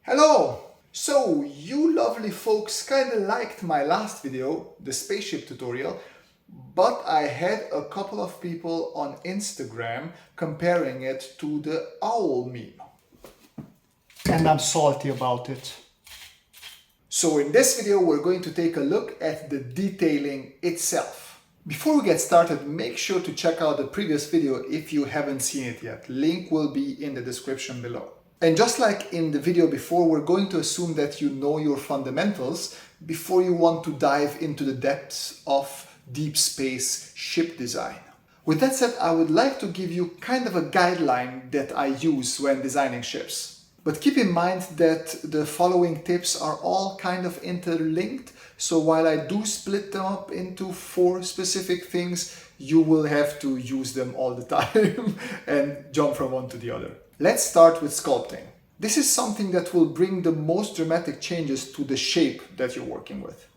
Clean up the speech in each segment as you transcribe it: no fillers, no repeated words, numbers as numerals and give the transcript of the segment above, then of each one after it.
Hello! So, you lovely folks kinda liked my last video, the spaceship tutorial, but I had a couple of people on Instagram comparing it to the owl meme. And I'm salty about it. So in this video we're going to take a look at the detailing itself. Before we get started, make sure to check out the previous video if you haven't seen it yet. Link will be in the description below. And just like in the video before, we're going to assume that you know your fundamentals before you want to dive into the depths of deep space ship design. With that said, I would like to give you kind of a guideline that I use when designing ships. But keep in mind that the following tips are all kind of interlinked, so while I do split them up into 4 specific things, you will have to use them all the time and jump from one to the other. Let's start with sculpting. This is something that will bring the most dramatic changes to the shape that you're working with.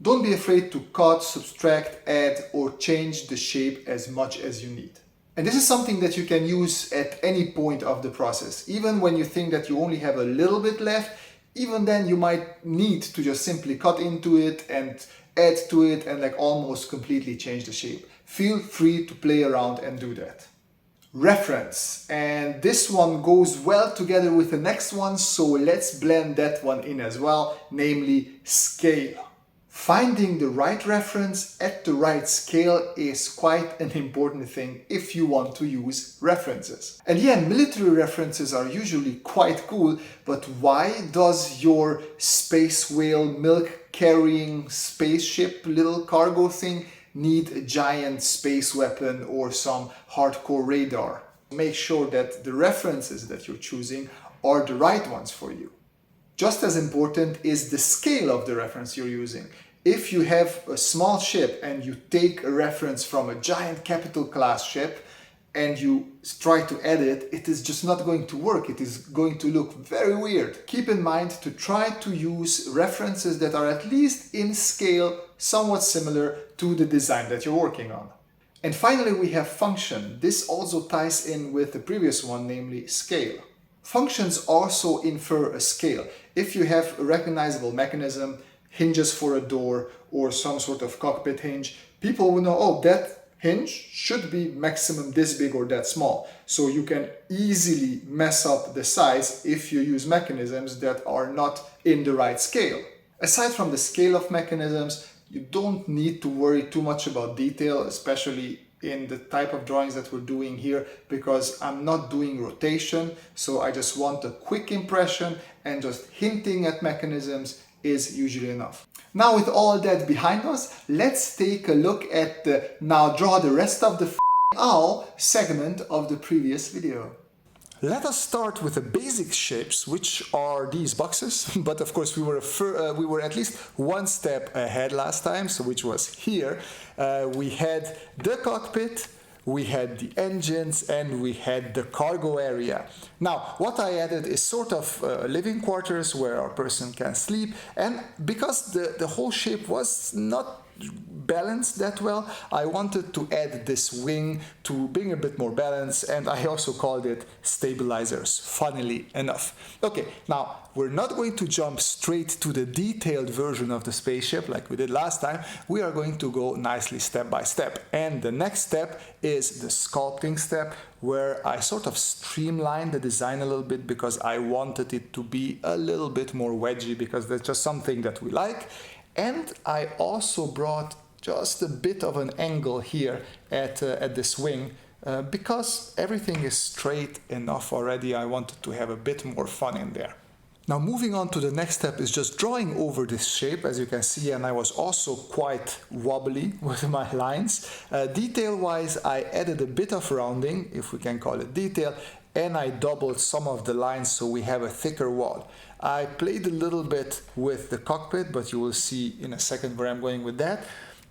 Don't be afraid to cut, subtract, add, or change the shape as much as you need. And this is something that you can use at any point of the process. Even when you think that you only have a little bit left, even then you might need to just simply cut into it and add to it and like almost completely change the shape. Feel free to play around and do that. Reference, and this one goes well together with the next one, so let's blend that one in as well, namely scale. Finding the right reference at the right scale is quite an important thing if you want to use references. And yeah, military references are usually quite cool, but why does your space whale milk carrying spaceship little cargo thing need a giant space weapon or some hardcore radar? Make sure that the references that you're choosing are the right ones for you. Just as important is the scale of the reference you're using. If you have a small ship and you take a reference from a giant capital class ship and you try to edit, it is just not going to work. It is going to look very weird. Keep in mind to try to use references that are at least in scale somewhat similar to the design that you're working on. And finally, we have function. This also ties in with the previous one, namely scale. Functions also infer a scale. If you have a recognizable mechanism, hinges for a door, or some sort of cockpit hinge, people will know, oh, that hinge should be maximum this big or that small. So you can easily mess up the size if you use mechanisms that are not in the right scale. Aside from the scale of mechanisms, you don't need to worry too much about detail, especially in the type of drawings that we're doing here, because I'm not doing rotation, so I just want a quick impression, and just hinting at mechanisms is usually enough. Now with all that behind us, let's take a look at the now draw the rest of the owl segment of the previous video. Let us start with the basic shapes, which are these boxes, but of course we were at least one step ahead last time, so which was here. We had the cockpit, we had the engines, and we had the cargo area. Now, what I added is sort of living quarters where our person can sleep, and because the whole shape was not balanced that well, I wanted to add this wing to bring a bit more balance, and I also called it stabilizers, funnily enough. Okay, now we're not going to jump straight to the detailed version of the spaceship like we did last time. We are going to go nicely step by step, and the next step is the sculpting step, where I sort of streamlined the design a little bit because I wanted it to be a little bit more wedgy, because that's just something that we like. And I also brought just a bit of an angle here at this wing, because everything is straight enough already. I wanted to have a bit more fun in there. Now moving on to the next step is just drawing over this shape, as you can see, and I was also quite wobbly with my lines. Detail-wise, I added a bit of rounding, if we can call it detail, and I doubled some of the lines so we have a thicker wall. I played a little bit with the cockpit, but you will see in a second where I'm going with that.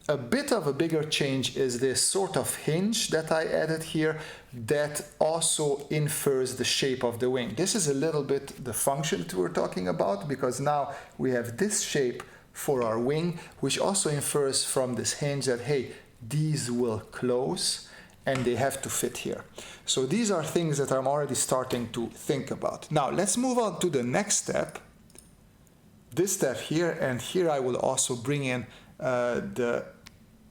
A bit of a bigger change is this sort of hinge that I added here that also infers the shape of the wing. This is a little bit the function that we're talking about, because now we have this shape for our wing, which also infers from this hinge that, hey, these will close and they have to fit here. So these are things that I'm already starting to think about. Now let's move on to the next step. This step here, and here I will also bring in the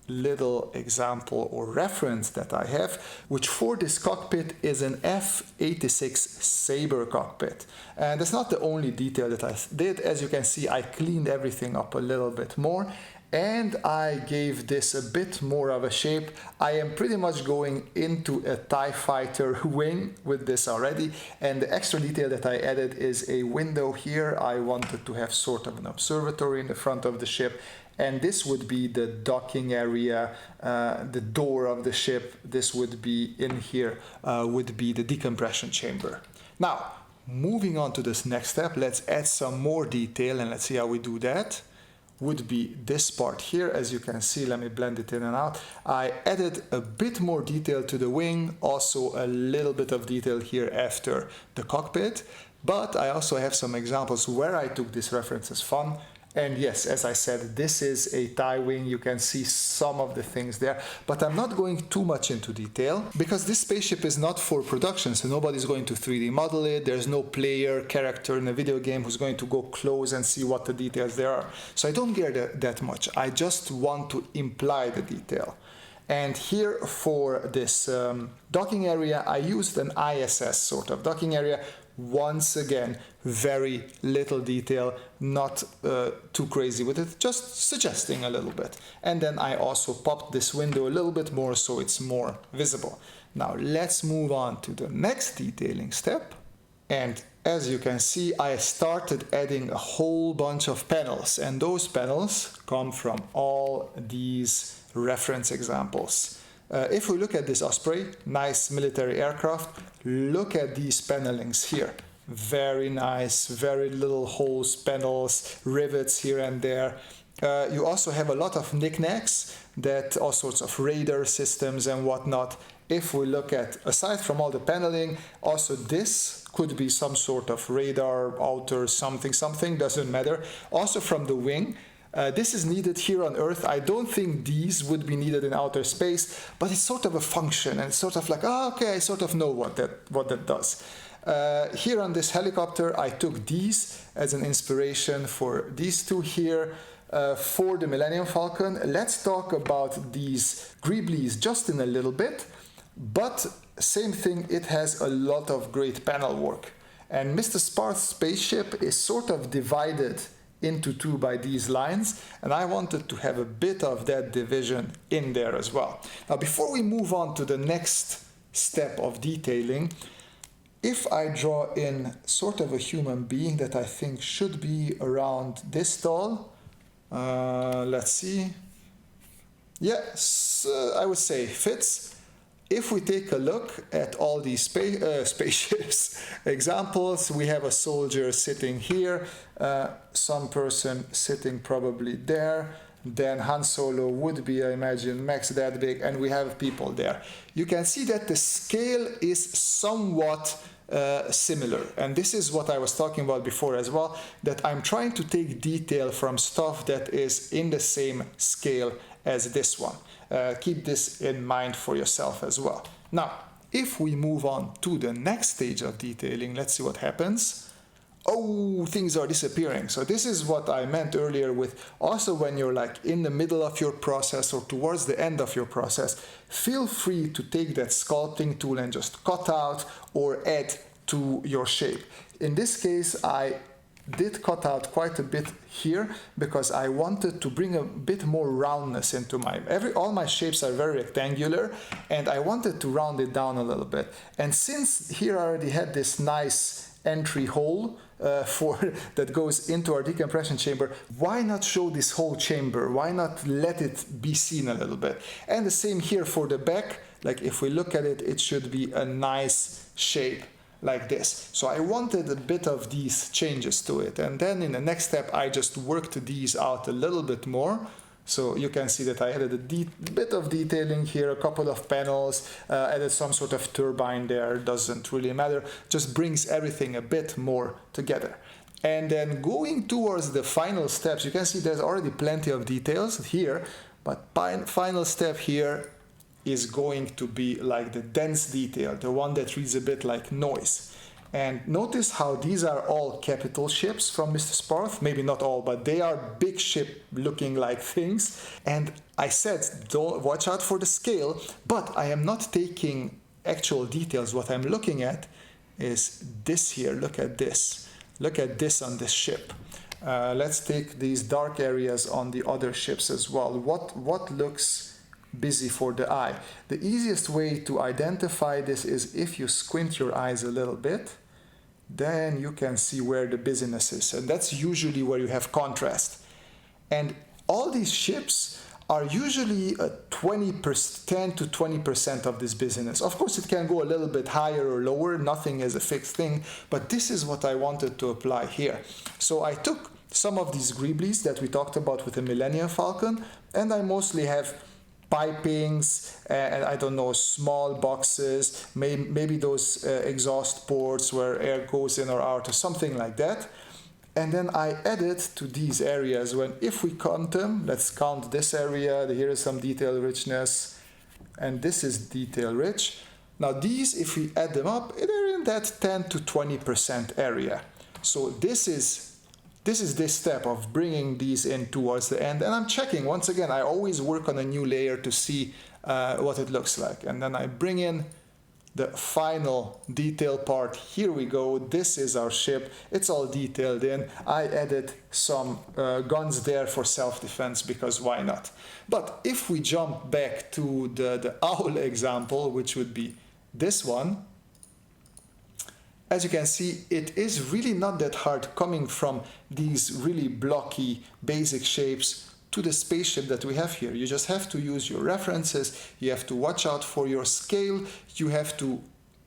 little example or reference that I have, which for this cockpit is an F-86 Sabre cockpit. And that's not the only detail that I did. As you can see, I cleaned everything up a little bit more, and I gave this a bit more of a shape. I am pretty much going into a TIE fighter wing with this already, and the extra detail that I added is a window here. I wanted to have sort of an observatory in the front of the ship, and this would be the docking area, the door of the ship. This would be in here, would be the decompression chamber. Now, moving on to this next step, let's add some more detail, and let's see how we do that. Would be this part here. As you can see, let me blend it in and out. I added a bit more detail to the wing, also a little bit of detail here after the cockpit, but I also have some examples where I took this reference as fun. And yes, as I said, this is a TIE wing. You can see some of the things there, but I'm not going too much into detail because this spaceship is not for production, so nobody's going to 3D model it. There's no player character in a video game who's going to go close and see what the details there are. So I don't care that much. I just want to imply the detail. And here for this docking area, I used an ISS sort of docking area. Once again, very little detail, not too crazy with it, just suggesting a little bit. And then I also popped this window a little bit more so it's more visible. Now let's move on to the next detailing step. And as you can see, I started adding a whole bunch of panels, and those panels come from all these reference examples. If we look at this Osprey, nice military aircraft, look at these panelings here. Very nice, very little holes, panels, rivets here and there. You also have a lot of knickknacks, that all sorts of radar systems and whatnot. If we look at, aside from all the paneling, also this could be some sort of radar, outer something, doesn't matter. Also from the wing. This is needed here on Earth. I don't think these would be needed in outer space, but it's sort of a function, and it's sort of like, oh, okay, I sort of know what that does. Here on this helicopter, I took these as an inspiration for these two here. For the Millennium Falcon, let's talk about these greeblies just in a little bit, but same thing, it has a lot of great panel work. And Mr. Sparth's spaceship is sort of divided into two by these lines, and I wanted to have a bit of that division in there as well. Now, before we move on to the next step of detailing, if I draw in sort of a human being that I think should be around this tall, let's see, yes, I would say fits. If we take a look at all these spaceships examples, we have a soldier sitting here, some person sitting probably there, then Han Solo would be, I imagine, max that big, and we have people there. You can see that the scale is somewhat similar, and this is what I was talking about before as well, that I'm trying to take detail from stuff that is in the same scale as this one. Keep this in mind for yourself as well. Now, if we move on to the next stage of detailing, let's see what happens. Oh, things are disappearing. So this is what I meant earlier with also when you're like in the middle of your process or towards the end of your process, feel free to take that sculpting tool and just cut out or add to your shape. In this case, I did cut out quite a bit here because I wanted to bring a bit more roundness into all my shapes are very rectangular, and I wanted to round it down a little bit. And since here I already had this nice entry hole that goes into our decompression chamber, why not show this whole chamber? Why not let it be seen a little bit? And the same here for the back. Like if we look at it, it should be a nice shape like this. So I wanted a bit of these changes to it, and then in the next step I just worked these out a little bit more. So you can see that I added a bit of detailing here, a couple of panels, added some sort of turbine there, doesn't really matter, just brings everything a bit more together. And then going towards the final steps, you can see there's already plenty of details here, but final step here, is going to be like the dense detail, the one that reads a bit like noise. And notice how these are all capital ships from Mr. Sparth. Maybe not all, but they are big ship looking like things. And I said, don't watch out for the scale, but I am not taking actual details. What I'm looking at is this here. Look at this. Look at this on this ship. Let's take these dark areas on the other ships as well. What looks busy for the eye? The easiest way to identify this is if you squint your eyes a little bit, then you can see where the busyness is. And that's usually where you have contrast. And all these ships are usually 10 to 20% of this busyness. Of course, it can go a little bit higher or lower. Nothing is a fixed thing, but this is what I wanted to apply here. So I took some of these greeblies that we talked about with the Millennium Falcon, and I mostly have pipings, and I don't know, small boxes, maybe those exhaust ports where air goes in or out or something like that. And then I added to these areas when, if we count them, let's count this area, here is some detail richness, and this is detail rich. Now these, if we add them up, they're in that 10 to 20% area. So this is this step of bringing these in towards the end, and I'm checking once again. I always work on a new layer to see what it looks like, and then I bring in the final detail part. Here we go. This is our ship. It's all detailed in. I added some guns there for self-defense because why not? But if we jump back to the owl example, which would be this one, as you can see, it is really not that hard coming from these really blocky basic shapes to the spaceship that we have here. You just have to use your references, you have to watch out for your scale, you have to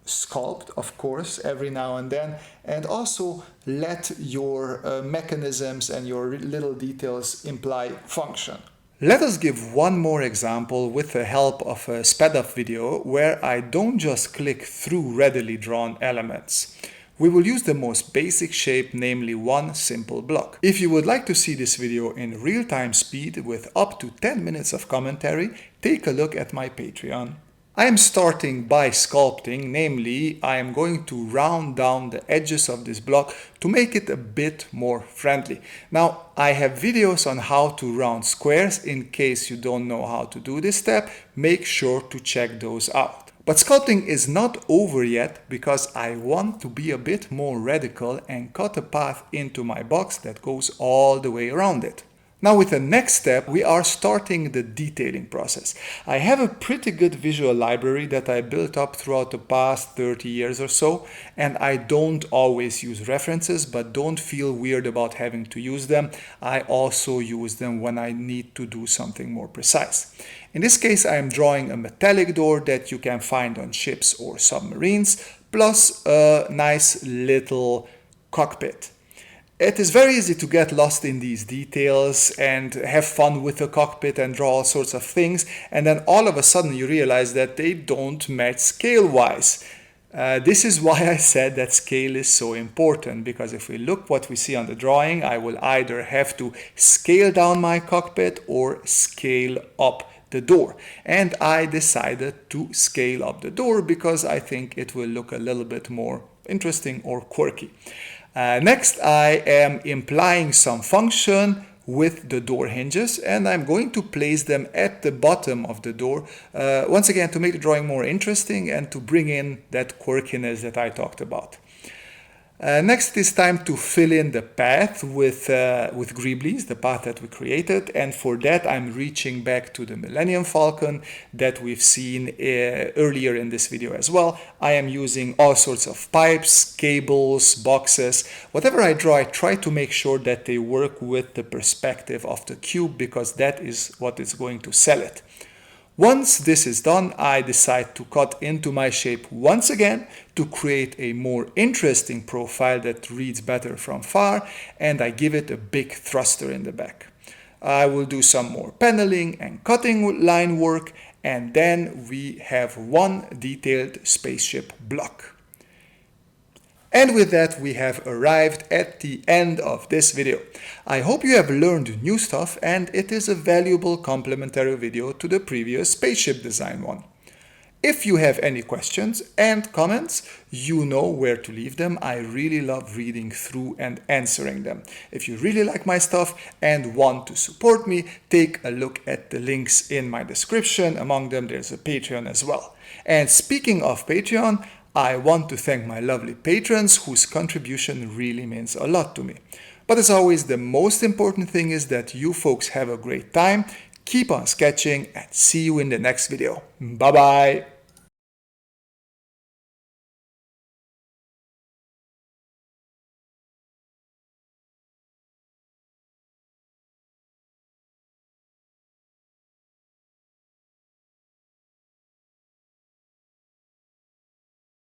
sculpt, of course, every now and then, and also let your mechanisms and your little details imply function. Let us give one more example with the help of a sped up video where I don't just click through readily drawn elements. We will use the most basic shape, namely one simple block. If you would like to see this video in real-time speed with up to 10 minutes of commentary, take a look at my Patreon. I am starting by sculpting, namely I am going to round down the edges of this block to make it a bit more friendly. Now I have videos on how to round squares. In case you don't know how to do this step, make sure to check those out. But sculpting is not over yet because I want to be a bit more radical and cut a path into my box that goes all the way around it. Now with the next step, we are starting the detailing process. I have a pretty good visual library that I built up throughout the past 30 years or so, and I don't always use references, but don't feel weird about having to use them. I also use them when I need to do something more precise. In this case, I am drawing a metallic door that you can find on ships or submarines, plus a nice little cockpit. It is very easy to get lost in these details and have fun with the cockpit and draw all sorts of things, and then all of a sudden you realize that they don't match scale-wise. This is why I said that scale is so important, because if we look what we see on the drawing, I will either have to scale down my cockpit or scale up the door. And I decided to scale up the door because I think it will look a little bit more interesting or quirky. Next, I am implying some function with the door hinges, and I'm going to place them at the bottom of the door, once again to make the drawing more interesting and to bring in that quirkiness that I talked about. Next, it's time to fill in the path with greeblies, the path that we created, and for that I'm reaching back to the Millennium Falcon that we've seen earlier in this video as well. I am using all sorts of pipes, cables, boxes. Whatever I draw, I try to make sure that they work with the perspective of the cube, because that is what is going to sell it. Once this is done, I decide to cut into my shape once again to create a more interesting profile that reads better from far, and I give it a big thruster in the back. I will do some more paneling and cutting line work, and then we have one detailed spaceship block. And with that, we have arrived at the end of this video. I hope you have learned new stuff and it is a valuable complementary video to the previous spaceship design one. If you have any questions and comments, you know where to leave them. I really love reading through and answering them. If you really like my stuff and want to support me, take a look at the links in my description. Among them, there's a Patreon as well. And speaking of Patreon, I want to thank my lovely patrons whose contribution really means a lot to me. But as always, the most important thing is that you folks have a great time, keep on sketching, and see you in the next video. Bye bye!